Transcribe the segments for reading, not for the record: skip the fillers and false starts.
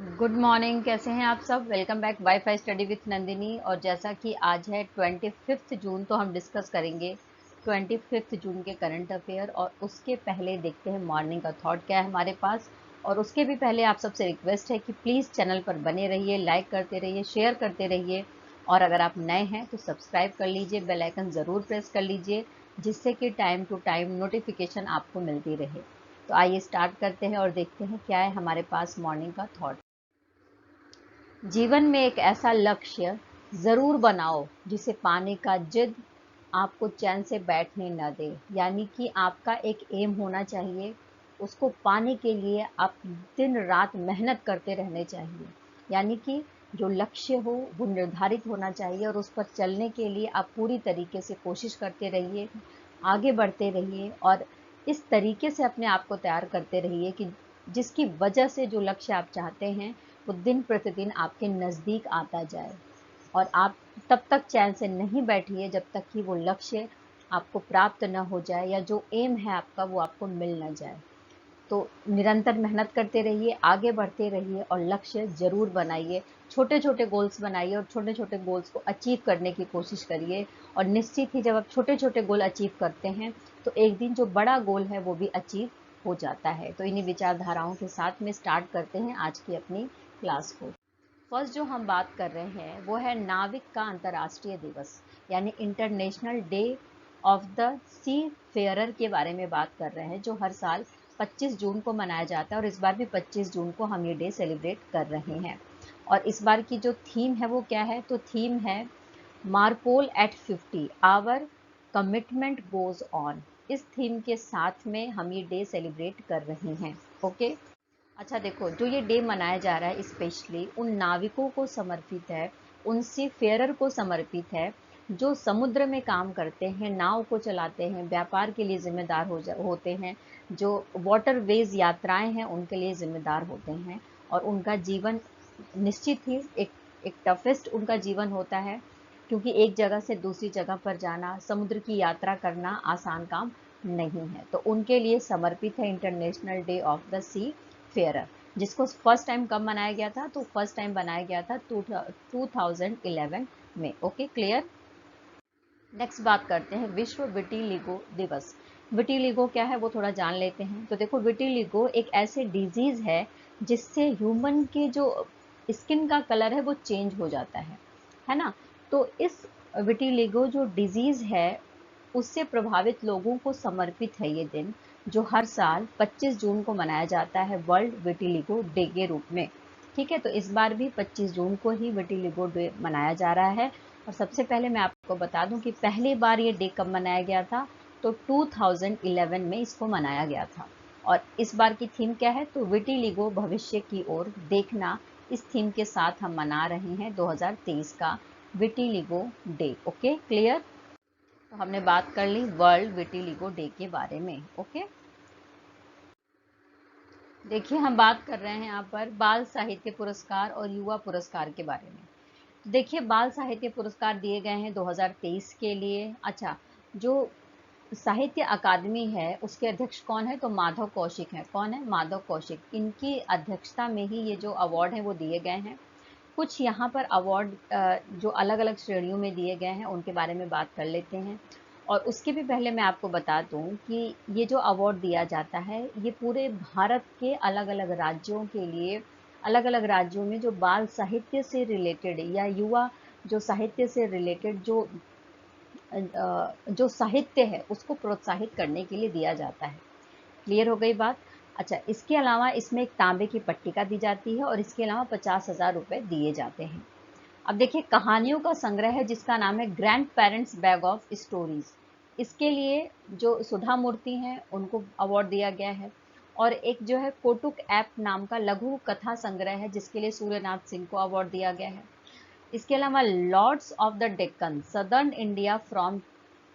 Good morning. कैसे हैं आप सब? Welcome back wifi study with Nandini. और जैसा कि आज है 25 जून, तो हम डिस्कस करेंगे 25 जून के करंट अफेयर। और उसके पहले देखते हैं मॉर्निंग का थॉट क्या है हमारे पास। और उसके भी पहले आप सबसे रिक्वेस्ट है कि प्लीज़ चैनल पर बने रहिए, लाइक करते रहिए, शेयर करते रहिए। और अगर आप नए हैं तो सब्सक्राइब कर लीजिए, बेल आइकन ज़रूर प्रेस कर लीजिए, जिससे कि टाइम टू टाइम नोटिफिकेशन आपको मिलती रहे। तो आइए स्टार्ट करते हैं और देखते हैं क्या है हमारे पास मॉर्निंग का थॉट। जीवन में एक ऐसा लक्ष्य ज़रूर बनाओ जिसे पाने का जिद आपको चैन से बैठने न दे। यानी कि आपका एक एम होना चाहिए, उसको पाने के लिए आप दिन रात मेहनत करते रहने चाहिए। यानी कि जो लक्ष्य हो वो निर्धारित होना चाहिए और उस पर चलने के लिए आप पूरी तरीके से कोशिश करते रहिए, आगे बढ़ते रहिए। और इस तरीके से अपने आप को तैयार करते रहिए कि जिसकी वजह से जो लक्ष्य आप चाहते हैं वो दिन प्रतिदिन आपके नज़दीक आता जाए। और आप तब तक चैन से नहीं बैठिए जब तक कि वो लक्ष्य आपको प्राप्त न हो जाए, या जो एम है आपका वो आपको मिल न जाए। तो निरंतर मेहनत करते रहिए, आगे बढ़ते रहिए और लक्ष्य ज़रूर बनाइए। छोटे छोटे गोल्स बनाइए और छोटे छोटे गोल्स को अचीव करने की कोशिश करिए। और निश्चित ही जब आप छोटे छोटे गोल अचीव करते हैं तो एक दिन जो बड़ा गोल है वो भी अचीव हो जाता है। तो इन्हीं विचारधाराओं के साथ में स्टार्ट करते हैं आज की अपनी क्लास को। फर्स्ट जो हम बात कर रहे हैं वो है नाविक का अंतर्राष्ट्रीय दिवस, यानी इंटरनेशनल डे ऑफ द सी फेयरर के बारे में बात कर रहे हैं, जो हर साल 25 जून को मनाया जाता है। और इस बार भी 25 जून को हम ये डे सेलिब्रेट कर रहे हैं। और इस बार की जो थीम है वो क्या है? तो थीम है MARPOL at 50 our commitment goes on. इस थीम के साथ में हम ये डे सेलिब्रेट कर रहे हैं। ओके। अच्छा देखो, जो ये डे मनाया जा रहा है स्पेशली उन नाविकों को समर्पित है, उन सी फेयरर को समर्पित है जो समुद्र में काम करते हैं, नाव को चलाते हैं, व्यापार के लिए जिम्मेदार होते हैं, जो वाटरवेज यात्राएं हैं उनके लिए जिम्मेदार होते हैं। और उनका जीवन निश्चित ही एक टफेस्ट उनका जीवन होता है, क्योंकि एक जगह से दूसरी जगह पर जाना, समुद्र की यात्रा करना आसान काम नहीं है। तो उनके लिए समर्पित है इंटरनेशनल डे ऑफ द सी फेयरर, जिसको फर्स्ट टाइम कब मनाया गया था? तो फर्स्ट टाइम बनाया गया था 2011 में। Okay, clear. नेक्स्ट बात करते हैं विश्व विटिलिगो दिवस। विटिलिगो क्या है वो थोड़ा जान लेते हैं। तो देखो, विटिलिगो एक ऐसे डिजीज है जिससे ह्यूमन के जो स्किन का कलर है वो चेंज हो जाता है ना। तो इस विटिलिगो जो डिजीज है उससे प्रभावित लोगों को समर्पित है ये दिन, जो हर साल 25 जून को मनाया जाता है वर्ल्ड विटिलिगो डे के रूप में। ठीक है, तो इस बार भी 25 जून को ही विटिलिगो डे मनाया जा रहा है। और सबसे पहले मैं आपको बता दूं कि पहली बार ये डे कब मनाया गया था? तो 2011 में इसको मनाया गया था। और इस बार की थीम क्या है? तो विटिलिगो भविष्य की ओर देखना। इस थीम के साथ हम मना रहे हैं 2023 का विटिलिगो डे। Okay, clear. तो हमने बात कर ली वर्ल्ड विटिलिगो डे के बारे में। ओके, देखिए हम बात कर रहे हैं यहाँ पर बाल साहित्य पुरस्कार और युवा पुरस्कार के बारे में। देखिए, बाल साहित्य पुरस्कार दिए गए हैं 2023 के लिए। अच्छा, जो साहित्य अकादमी है उसके अध्यक्ष कौन है? तो माधव कौशिक है। कौन है? माधव कौशिक। इनकी अध्यक्षता में ही ये जो अवार्ड हैं वो दिए गए हैं। कुछ यहाँ पर अवार्ड जो अलग अलग श्रेणियों में दिए गए हैं उनके बारे में बात कर लेते हैं। और उसके भी पहले मैं आपको बता दूं कि ये जो अवार्ड दिया जाता है ये पूरे भारत के अलग अलग राज्यों के लिए, अलग अलग राज्यों में जो बाल साहित्य से रिलेटेड या युवा जो साहित्य से रिलेटेड जो साहित्य है उसको प्रोत्साहित करने के लिए दिया जाता है। क्लियर हो गई बात? अच्छा, इसके अलावा इसमें एक तांबे की पट्टिका दी जाती है और इसके अलावा 50,000 रुपए दिए जाते हैं। अब देखिए, कहानियों का संग्रह है जिसका नाम है grand parents bag of stories. इसके लिए जो सुधा मूर्ति हैं उनको अवार्ड दिया गया है। और एक जो है कोटुक ऐप नाम का लघु कथा संग्रह है जिसके लिए सूर्यनाथ सिंह को अवार्ड दिया गया है। इसके अलावा lords of the Deccan southern India from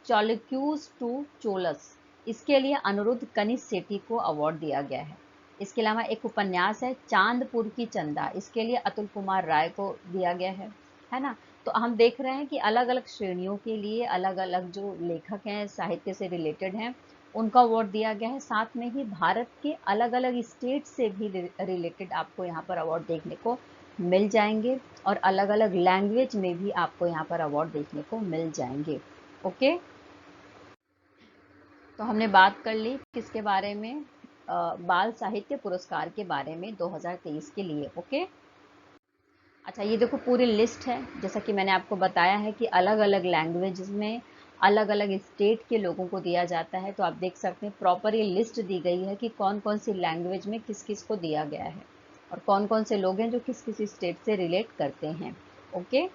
Chalukyas to Cholas, इसके लिए अनिरुद्ध कनिष्ठ सेठी को अवार्ड दिया गया है। इसके अलावा एक उपन्यास है चांदपुर की चंदा, इसके लिए अतुल कुमार राय को दिया गया है ना। तो हम देख रहे हैं कि अलग अलग श्रेणियों के लिए अलग अलग जो लेखक हैं साहित्य से रिलेटेड हैं उनका अवार्ड दिया गया है। साथ में ही भारत के अलग अलग स्टेट से भी रिलेटेड आपको यहाँ पर अवार्ड देखने को मिल जाएंगे और अलग अलग लैंग्वेज में भी आपको यहाँ पर अवार्ड देखने को मिल जाएंगे। ओके, तो हमने बात कर ली किसके बारे में, बाल साहित्य पुरस्कार के बारे में 2023 के लिए। ओके, अच्छा ये देखो पूरी लिस्ट है, जैसा कि मैंने आपको बताया है कि अलग अलग लैंग्वेज में अलग अलग स्टेट के लोगों को दिया जाता है। तो आप देख सकते हैं प्रॉपर ये लिस्ट दी गई है कि कौन कौन सी लैंग्वेज में किस किस को दिया गया है और कौन कौन से लोग हैं जो किस किस स्टेट से रिलेट करते हैं। ओके,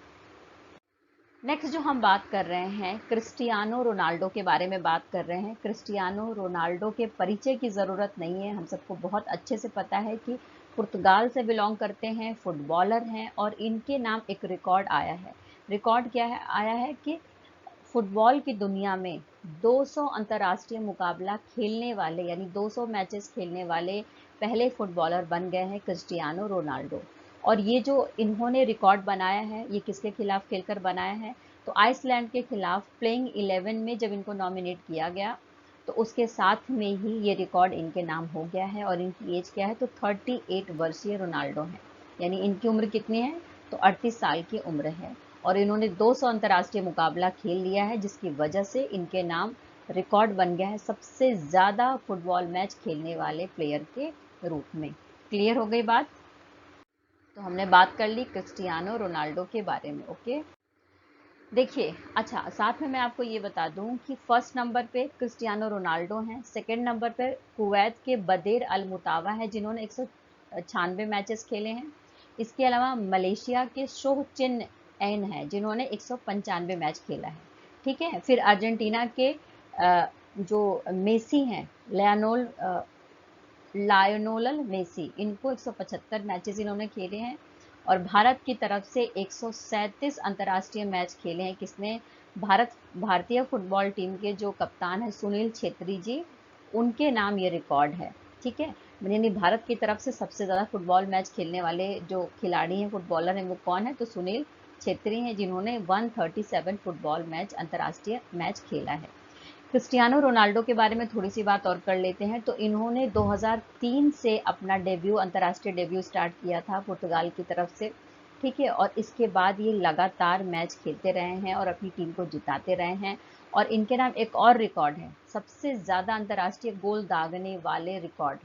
नेक्स्ट जो हम बात कर रहे हैं क्रिस्टियानो रोनाल्डो के बारे में बात कर रहे हैं। क्रिस्टियानो रोनाल्डो के परिचय की ज़रूरत नहीं है, हम सबको बहुत अच्छे से पता है कि पुर्तगाल से बिलोंग करते हैं, फुटबॉलर हैं और इनके नाम एक रिकॉर्ड आया है। रिकॉर्ड क्या है आया है कि फुटबॉल की दुनिया में 200 अंतर्राष्ट्रीय मुकाबला खेलने वाले यानी 200 मैचेस खेलने वाले पहले फुटबॉलर बन गए हैं क्रिस्टियानो रोनाल्डो। और ये जो इन्होंने रिकॉर्ड बनाया है ये किसके खिलाफ खेलकर बनाया है, तो आइसलैंड के खिलाफ प्लेइंग 11 में जब इनको नॉमिनेट किया गया तो उसके साथ में ही ये रिकॉर्ड इनके नाम हो गया है। और इनकी एज क्या है, तो 38 वर्षीय रोनाल्डो है, यानी इनकी उम्र कितनी है, तो 38 साल की उम्र है। और इन्होंने 200 अंतर्राष्ट्रीय मुकाबला खेल लिया है जिसकी वजह से इनके नाम रिकॉर्ड बन गया है सबसे ज़्यादा फुटबॉल मैच खेलने वाले प्लेयर के रूप में। क्लियर हो गई बात, तो हमने बात कर ली क्रिस्टियानो रोनाल्डो के बारे में। ओके, देखिए अच्छा साथ में मैं आपको ये बता दूं कि फर्स्ट नंबर पे क्रिस्टियानो रोनाल्डो हैं, सेकंड नंबर पे कुवैत के बदेर अल मुतावा है जिन्होंने 196 मैचेस खेले हैं। इसके अलावा मलेशिया के शोह चिन एन है जिन्होंने 195 मैच खेला है। ठीक है, फिर अर्जेंटीना के जो मेसी हैं लायोनोल मेसी, इनको 175 मैचेस इन्होंने खेले हैं। और भारत की तरफ से 137 अंतर्राष्ट्रीय मैच खेले हैं किसने, भारतीय फुटबॉल टीम के जो कप्तान है सुनील छेत्री जी, उनके नाम ये रिकॉर्ड है। ठीक है, यानी भारत की तरफ से सबसे ज़्यादा फुटबॉल मैच खेलने वाले जो खिलाड़ी हैं फुटबॉलर हैं वो कौन है, तो सुनील छेत्री हैं जिन्होंने 137 फुटबॉल मैच अंतर्राष्ट्रीय मैच खेला है। क्रिस्टियानो रोनाल्डो के बारे में थोड़ी सी बात और कर लेते हैं। तो इन्होंने 2003 से अपना डेब्यू अंतर्राष्ट्रीय डेब्यू स्टार्ट किया था पुर्तगाल की तरफ से। ठीक है, और इसके बाद ये लगातार मैच खेलते रहे हैं और अपनी टीम को जिताते रहे हैं। और इनके नाम एक और रिकॉर्ड है, सबसे ज़्यादा अंतर्राष्ट्रीय गोल दागने वाले रिकॉर्ड।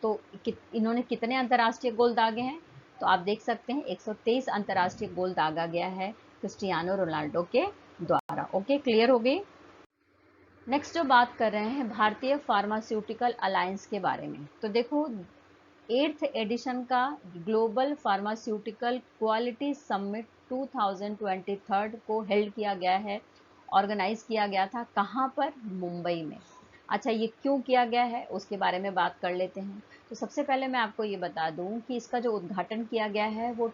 तो इन्होंने कितने अंतर्राष्ट्रीय गोल दागे हैं, तो आप देख सकते हैं 123 अंतर्राष्ट्रीय गोल दागा गया है क्रिस्टियानो रोनाल्डो के द्वारा। ओके, क्लियर हो गई। नेक्स्ट जो बात कर रहे हैं भारतीय फार्मास्यूटिकल अलायंस के बारे में। तो देखो 8th एडिशन का ग्लोबल फार्मास्यूटिकल क्वालिटी समिट 2023 को हेल्ड किया गया है, ऑर्गेनाइज किया गया था। कहाँ पर, मुंबई में। अच्छा ये क्यों किया गया है उसके बारे में बात कर लेते हैं। तो सबसे पहले मैं आपको ये बता दूं कि इसका जो उद्घाटन किया गया है वो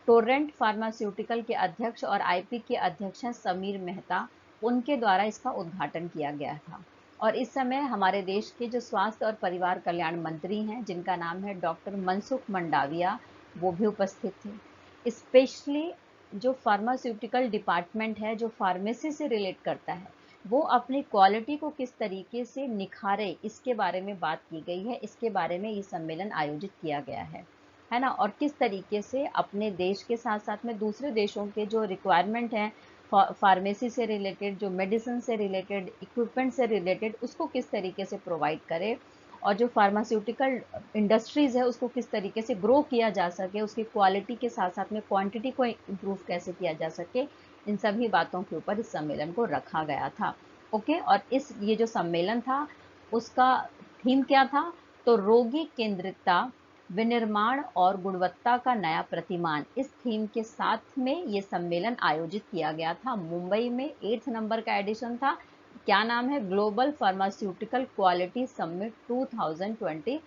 टोरेंट फार्मास्यूटिकल के अध्यक्ष और आईपी के अध्यक्ष हैं समीर मेहता, उनके द्वारा इसका उद्घाटन किया गया था। और इस समय हमारे देश के जो स्वास्थ्य और परिवार कल्याण मंत्री हैं जिनका नाम है डॉक्टर मनसुख मंडाविया, वो भी उपस्थित थे। स्पेशली जो फार्मास्यूटिकल डिपार्टमेंट है जो फार्मेसी से रिलेट करता है वो अपनी क्वालिटी को किस तरीके से निखारे इसके बारे में बात की गई है। इसके बारे में ये सम्मेलन आयोजित किया गया है ना। और किस तरीके से अपने देश के साथ साथ में दूसरे देशों के जो रिक्वायरमेंट हैं फार्मेसी से रिलेटेड, जो मेडिसिन से रिलेटेड, इक्विपमेंट से रिलेटेड, उसको किस तरीके से प्रोवाइड करे और जो फार्मास्यूटिकल इंडस्ट्रीज़ है उसको किस तरीके से ग्रो किया जा सके, उसकी क्वालिटी के साथ साथ में क्वांटिटी को इम्प्रूव कैसे किया जा सके, इन सभी बातों के ऊपर इस सम्मेलन को रखा गया था। ओके, और ये जो सम्मेलन था उसका थीम क्या था, तो रोगी केंद्रितता, विनिर्माण और गुणवत्ता का नया प्रतिमान। इस थीम के साथ में ये सम्मेलन आयोजित किया गया था मुंबई में। 8th नंबर का एडिशन था। क्या नाम है, global pharmaceutical quality summit 2023।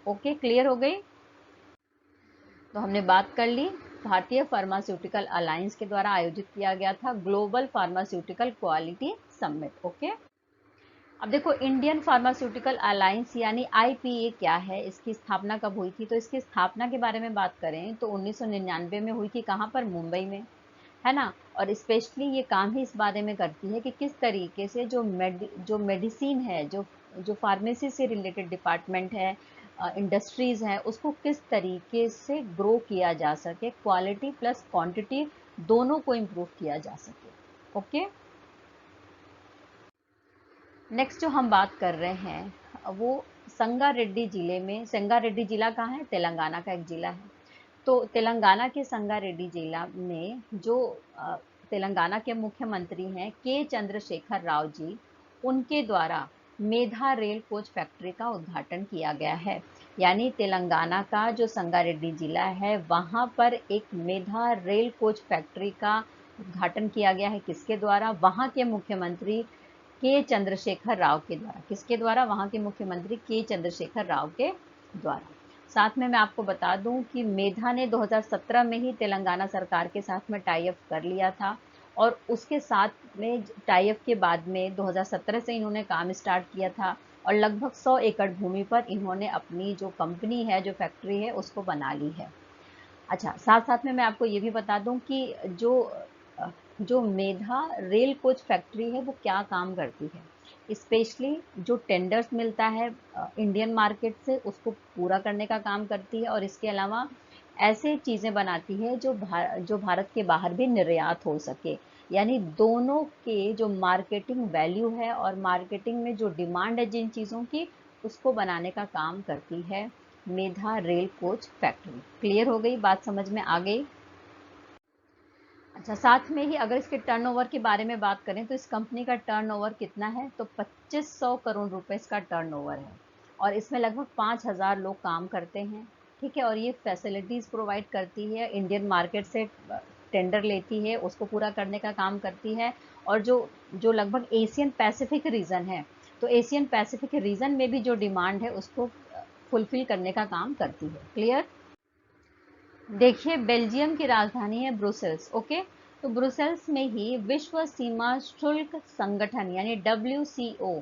Okay, clear हो गई। तो हमने बात कर ली भारतीय फार्मास्यूटिकल अलायंस के द्वारा आयोजित किया गया था global pharmaceutical quality summit. Okay, अब देखो इंडियन फार्मास्यूटिकल अलायंस यानी आईपीए क्या है, इसकी स्थापना कब हुई थी। तो इसकी स्थापना के बारे में बात करें तो 1999 में हुई थी। कहाँ पर, मुंबई में। है ना। और स्पेशली ये काम ही इस बारे में करती है कि किस तरीके से जो मेडिसिन है, जो फार्मेसी से रिलेटेड डिपार्टमेंट है, इंडस्ट्रीज़ हैं, उसको किस तरीके से ग्रो किया जा सके, क्वालिटी प्लस क्वांटिटी दोनों को इम्प्रूव किया जा सके। ओके, नेक्स्ट जो हम बात कर रहे हैं वो संगारेड्डी जिले में, संगारेड्डी जिला कहाँ है, तेलंगाना का एक जिला है। तो तेलंगाना के संगारेड्डी जिला में जो तेलंगाना के मुख्यमंत्री हैं के चंद्रशेखर राव जी, उनके द्वारा मेधा रेल कोच फैक्ट्री का उद्घाटन किया गया है। यानी तेलंगाना का जो संगारेड्डी जिला है वहाँ पर एक मेधा रेल कोच फैक्ट्री का उद्घाटन किया गया है। किसके द्वारा, वहाँ के मुख्यमंत्री के चंद्रशेखर राव के द्वारा। किसके द्वारा, वहाँ के मुख्यमंत्री के चंद्रशेखर राव के द्वारा। साथ में मैं आपको बता दूं कि मेधा ने 2017 में ही तेलंगाना सरकार के साथ में टाई अप कर लिया था, और उसके साथ में टाई अप के बाद में 2017 से इन्होंने काम स्टार्ट किया था, और लगभग 100 एकड़ भूमि पर इन्होंने अपनी जो कंपनी है, जो फैक्ट्री है, उसको बना ली है। अच्छा, साथ साथ में मैं आपको ये भी बता दूं कि जो मेधा रेल कोच फैक्ट्री है वो क्या काम करती है। स्पेशली जो टेंडर्स मिलता है इंडियन मार्केट से, उसको पूरा करने का काम करती है, और इसके अलावा ऐसे चीज़ें बनाती है जो भारत के बाहर भी निर्यात हो सके। यानी दोनों के जो मार्केटिंग वैल्यू है और मार्केटिंग में जो डिमांड है जिन चीज़ों की, उसको बनाने का काम करती है मेधा रेल कोच फैक्ट्री। क्लियर हो गई बात, समझ में आ गई। अच्छा, साथ में ही अगर इसके टर्नओवर के बारे में बात करें तो इस कंपनी का टर्नओवर कितना है, तो 2500 करोड़ रुपए इसका टर्नओवर है, और इसमें लगभग 5000 लोग काम करते हैं। ठीक है, और ये फैसिलिटीज़ प्रोवाइड करती है, इंडियन मार्केट से टेंडर लेती है, उसको पूरा करने का काम करती है, और जो जो लगभग एशियन पैसिफिक रीजन है, तो एशियन पैसिफिक रीजन में भी जो डिमांड है उसको फुलफिल करने का काम करती है। क्लियर। देखिए, बेल्जियम की राजधानी है ब्रुसेल्स। ओके, तो ब्रुसेल्स में ही विश्व सीमा शुल्क संगठन यानी WCO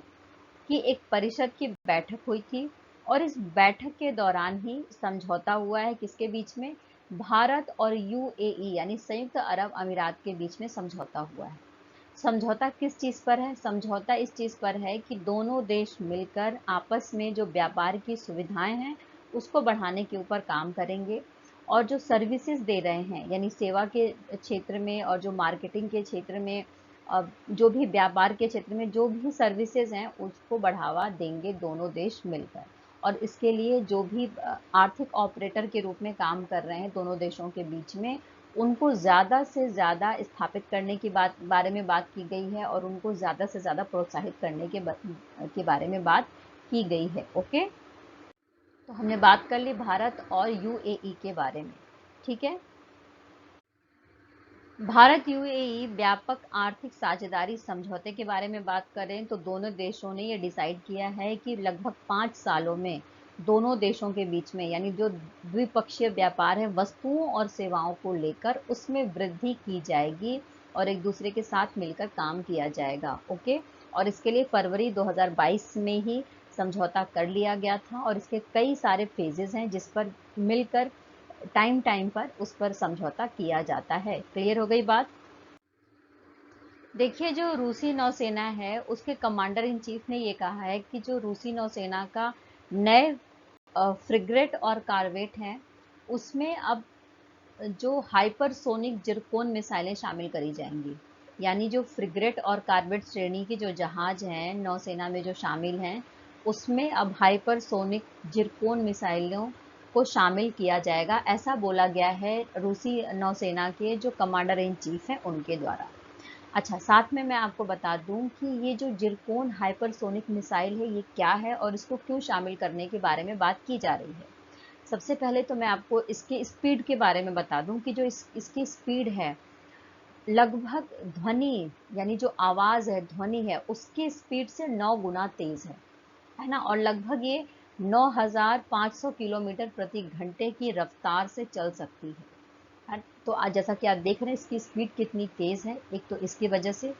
की एक परिषद की बैठक हुई थी, और इस बैठक के दौरान ही समझौता हुआ है किसके बीच में, भारत और UAE यानी संयुक्त अरब अमीरात के बीच में समझौता हुआ है। समझौता किस चीज़ पर है, समझौता इस चीज़ पर है कि दोनों देश मिलकर आपस में जो व्यापार की सुविधाएं हैं उसको बढ़ाने के ऊपर काम करेंगे, और जो सर्विसेज दे रहे हैं यानी सेवा के क्षेत्र में और जो मार्केटिंग के क्षेत्र में, जो भी व्यापार के क्षेत्र में जो भी सर्विसेज हैं उसको बढ़ावा देंगे दोनों देश मिलकर। और इसके लिए जो भी आर्थिक ऑपरेटर के रूप में काम कर रहे हैं दोनों देशों के बीच में, उनको ज़्यादा से ज़्यादा स्थापित करने की बारे में बात की गई है, और उनको ज़्यादा से ज़्यादा प्रोत्साहित करने के बारे में बात की गई है। ओके, तो हमने बात कर ली भारत और UAE के बारे में। ठीक है, भारत UAE व्यापक आर्थिक साझेदारी समझौते के बारे में बात करें तो दोनों देशों ने ये डिसाइड किया है कि लगभग 5 सालों में दोनों देशों के बीच में, यानी जो द्विपक्षीय व्यापार है वस्तुओं और सेवाओं को लेकर, उसमें वृद्धि की जाएगी और एक दूसरे के साथ मिलकर काम किया जाएगा। ओके, और इसके लिए फरवरी 2022 में ही समझौता कर लिया गया था, और इसके कई सारे फेजेस हैं जिस पर मिलकर टाइम टाइम पर उस पर समझौता किया जाता है। क्लियर हो गई बात। देखिए, जो रूसी नौसेना है उसके कमांडर इन चीफ ने ये कहा है कि जो रूसी नौसेना का नए फ्रिगेट और कारवेट हैं उसमें अब जो हाइपरसोनिक जिरकोन मिसाइलें शामिल करी जाएंगी। यानी जो फ्रिगेट और कारवेट श्रेणी की जो जहाज हैं नौसेना में जो शामिल हैं, उसमें अब हाइपरसोनिक जिरकोन मिसाइलों को शामिल किया जाएगा, ऐसा बोला गया है रूसी नौसेना के जो कमांडर इन चीफ हैं उनके द्वारा। अच्छा, साथ में मैं आपको बता दूं कि ये जो जिरकोन हाइपरसोनिक मिसाइल है ये क्या है और इसको क्यों शामिल करने के बारे में बात की जा रही है। सबसे पहले तो मैं आपको इसकी स्पीड के बारे में बता दूं कि जो इसकी स्पीड है लगभग ध्वनि, यानी जो आवाज़ है, ध्वनि है, उसकी स्पीड से 9 गुना तेज़ है ना, और लगभग ये 9500 किलोमीटर प्रति घंटे की रफ्तार से चल सकती है। तो आज जैसा कि आप देख रहे हैं इसकी स्पीड कितनी तेज़ है, एक तो इसकी वजह से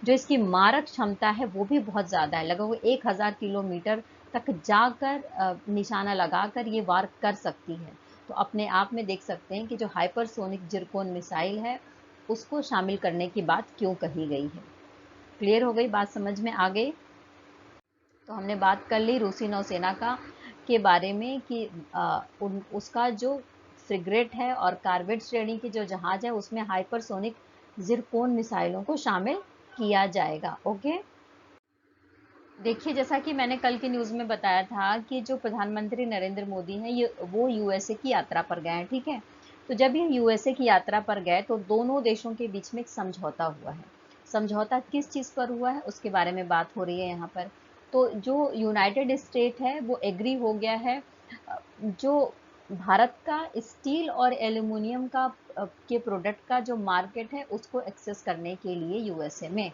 जो इसकी मारक क्षमता है वो भी बहुत ज़्यादा है, लगभग 1000 किलोमीटर तक जाकर निशाना लगाकर ये वार कर सकती है। तो अपने आप में देख सकते हैं कि जो हाइपरसोनिक जिरकोन मिसाइल है उसको शामिल करने की बात क्यों कही गई है। क्लियर हो गई बात, समझ में आ गई। तो हमने बात कर ली रूसी नौसेना का के बारे में कि उसका जो फ्रिगेट है और कार्वेट श्रेणी की जो जहाज है उसमें हाइपरसोनिक जिरकोन मिसाइलों को शामिल किया जाएगा। ओके, देखिए जैसा कि मैंने कल की न्यूज़ में बताया था कि जो प्रधानमंत्री नरेंद्र मोदी हैं ये वो यूएसए की यात्रा पर गए हैं, ठीक है। तो जब ये यूएसए की यात्रा पर गए तो दोनों देशों के बीच में एक समझौता हुआ है। समझौता किस चीज़ पर हुआ है उसके बारे में बात हो रही है यहाँ पर। तो जो यूनाइटेड स्टेट है वो एग्री हो गया है जो भारत का स्टील और एल्यूमिनियम का के प्रोडक्ट का जो मार्केट है उसको एक्सेस करने के लिए यूएसए में।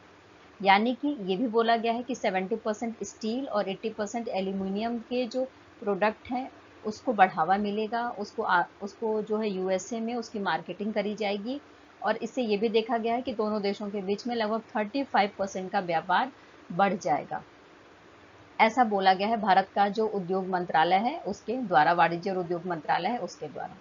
यानी कि ये भी बोला गया है कि 70% स्टील और 80% एल्यूमिनियम के जो प्रोडक्ट हैं उसको बढ़ावा मिलेगा, उसको जो है यूएसए में उसकी मार्केटिंग करी जाएगी। और इससे ये भी देखा गया है कि दोनों देशों के बीच में लगभग 35% का व्यापार बढ़ जाएगा। ऐसा बोला गया है भारत का जो उद्योग मंत्रालय है उसके द्वारा, वाणिज्य और उद्योग मंत्रालय है उसके द्वारा।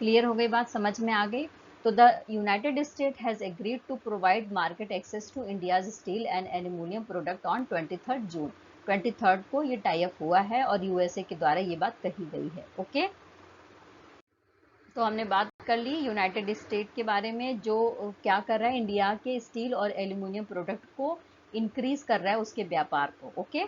क्लियर हो गई बात, समझ में आ गई। तो the United State has agreed to provide market access to India's steel and aluminium product on 23 June. 23 को ये टाई अप हुआ है और यूएसए के द्वारा ये बात कही गई है। ओके, तो हमने बात कर ली यूनाइटेड स्टेट के बारे में जो क्या कर रहा है, इंडिया के स्टील और एल्यूमिनियम प्रोडक्ट को इंक्रीज कर रहा है उसके व्यापार को। ओके,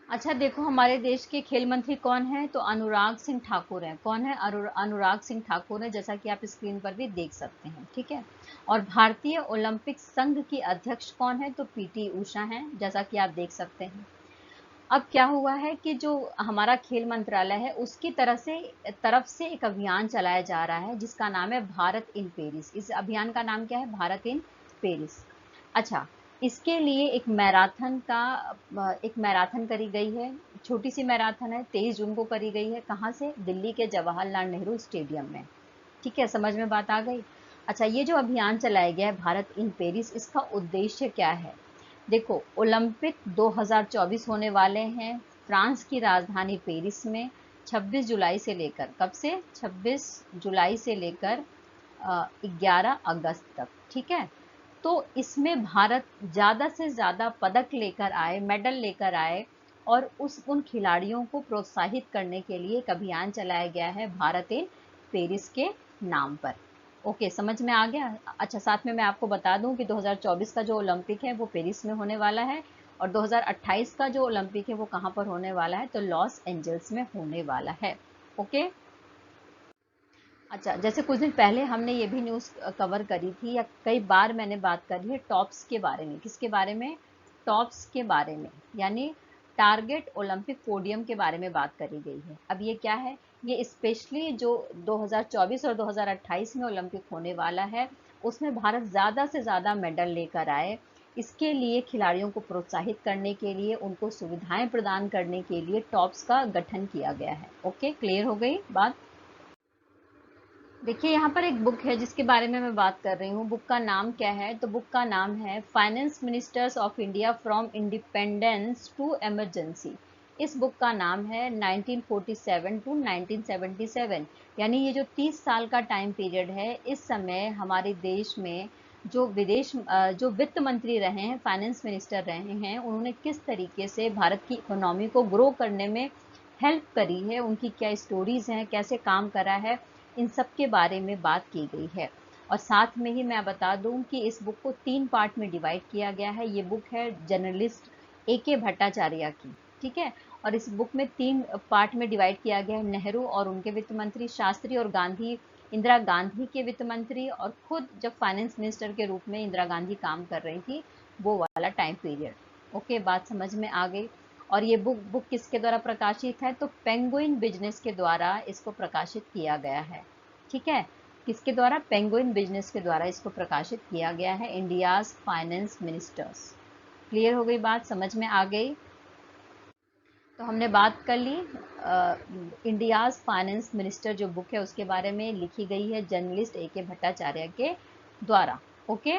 अच्छा देखो हमारे देश के खेल मंत्री कौन है, तो अनुराग सिंह ठाकुर हैं। कौन है, अनुराग सिंह ठाकुर है, जैसा कि आप स्क्रीन पर भी देख सकते हैं, ठीक है। और भारतीय ओलंपिक संघ की अध्यक्ष कौन है, तो पीटी उषा हैं, जैसा कि आप देख सकते हैं। अब क्या हुआ है कि जो हमारा खेल मंत्रालय है उसकी तरफ से एक अभियान चलाया जा रहा है जिसका नाम है भारत इन पेरिस। इस अभियान का नाम क्या है, भारत इन पेरिस। अच्छा, इसके लिए एक मैराथन करी गई है, छोटी सी मैराथन है, 23 जून को करी गई है। कहाँ से, दिल्ली के जवाहरलाल नेहरू स्टेडियम में। ठीक है, समझ में बात आ गई। अच्छा, ये जो अभियान चलाया गया है भारत इन पेरिस, इसका उद्देश्य क्या है। देखो, ओलंपिक 2024 होने वाले हैं फ्रांस की राजधानी पेरिस में 26 जुलाई से लेकर, कब से, 26 जुलाई से लेकर 11 अगस्त तक, ठीक है। तो इसमें भारत ज़्यादा से ज़्यादा पदक लेकर आए, मेडल लेकर आए, और उन खिलाड़ियों को प्रोत्साहित करने के लिए एक अभियान चलाया गया है भारत इन पेरिस के नाम पर। ओके, समझ में आ गया। अच्छा, साथ में मैं आपको बता दूं कि 2024 का जो ओलंपिक है वो पेरिस में होने वाला है, और 2028 का जो ओलंपिक है वो कहाँ पर होने वाला है, तो लॉस एंजल्स में होने वाला है। ओके, अच्छा, जैसे कुछ दिन पहले हमने ये भी न्यूज़ कवर करी थी, या कई बार मैंने बात करी है टॉप्स के बारे में। किसके बारे में, टॉप्स के बारे में, यानी टारगेट ओलंपिक पोडियम के बारे में बात करी गई है। अब ये क्या है, ये स्पेशली जो 2024 और 2028 में ओलंपिक होने वाला है उसमें भारत ज़्यादा से ज़्यादा मेडल लेकर आए, इसके लिए खिलाड़ियों को प्रोत्साहित करने के लिए, उनको सुविधाएं प्रदान करने के लिए टॉप्स का गठन किया गया है। ओके, क्लियर हो गई बात। देखिए यहाँ पर एक बुक है जिसके बारे में मैं बात कर रही हूँ। बुक का नाम क्या है, तो बुक का नाम है finance ministers of India from independence to emergency. इस बुक का नाम है 1947 टू 1977, यानी ये जो 30 साल का टाइम पीरियड है, इस समय हमारे देश में जो वित्त मंत्री रहे हैं, फाइनेंस मिनिस्टर रहे हैं, उन्होंने किस तरीके से भारत की इकोनॉमी को ग्रो करने में हेल्प करी है, उनकी क्या स्टोरीज हैं, कैसे काम करा है, इन सब के बारे में बात की गई है। और साथ में ही मैं बता दूं कि इस बुक को 3 पार्ट में डिवाइड किया गया है। ये बुक है जर्नलिस्ट ए.के. भट्टाचार्य की, ठीक है। और इस बुक में 3 पार्ट में डिवाइड किया गया है, नेहरू और उनके वित्त मंत्री, शास्त्री और गांधी, इंदिरा गांधी के वित्त मंत्री, और खुद जब फाइनेंस मिनिस्टर के रूप में इंदिरा गांधी काम कर रही थी वो वाला टाइम पीरियड। ओके, बात समझ में आ गई। और ये बुक किसके द्वारा प्रकाशित है, तो पेंगुइन बिजनेस के द्वारा इसको प्रकाशित किया गया है, ठीक है। किसके द्वारा, पेंगुइन बिजनेस के द्वारा इसको प्रकाशित किया गया है, इंडियाज फाइनेंस मिनिस्टर्स। क्लियर हो गई बात, समझ में आ गई। तो हमने बात कर ली इंडियाज फाइनेंस मिनिस्टर जो बुक है उसके बारे में, लिखी गई है जर्नलिस्ट ए.के. भट्टाचार्य के द्वारा। ओके,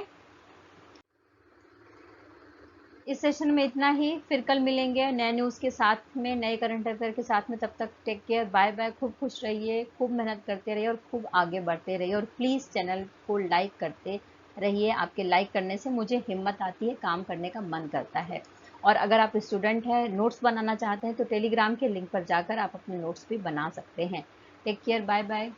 इस सेशन में इतना ही, फिर कल मिलेंगे नए न्यूज़ के साथ में, नए करंट अफेयर के साथ में। तब तक टेक केयर, बाय बाय। खूब खुश रहिए, खूब मेहनत करते रहिए और खूब आगे बढ़ते रहिए। और प्लीज़ चैनल को लाइक करते रहिए। आपके लाइक करने से मुझे हिम्मत आती है, काम करने का मन करता है। और अगर आप स्टूडेंट हैं, नोट्स बनाना चाहते हैं, तो टेलीग्राम के लिंक पर जाकर आप अपने नोट्स भी बना सकते हैं। Take care, bye bye.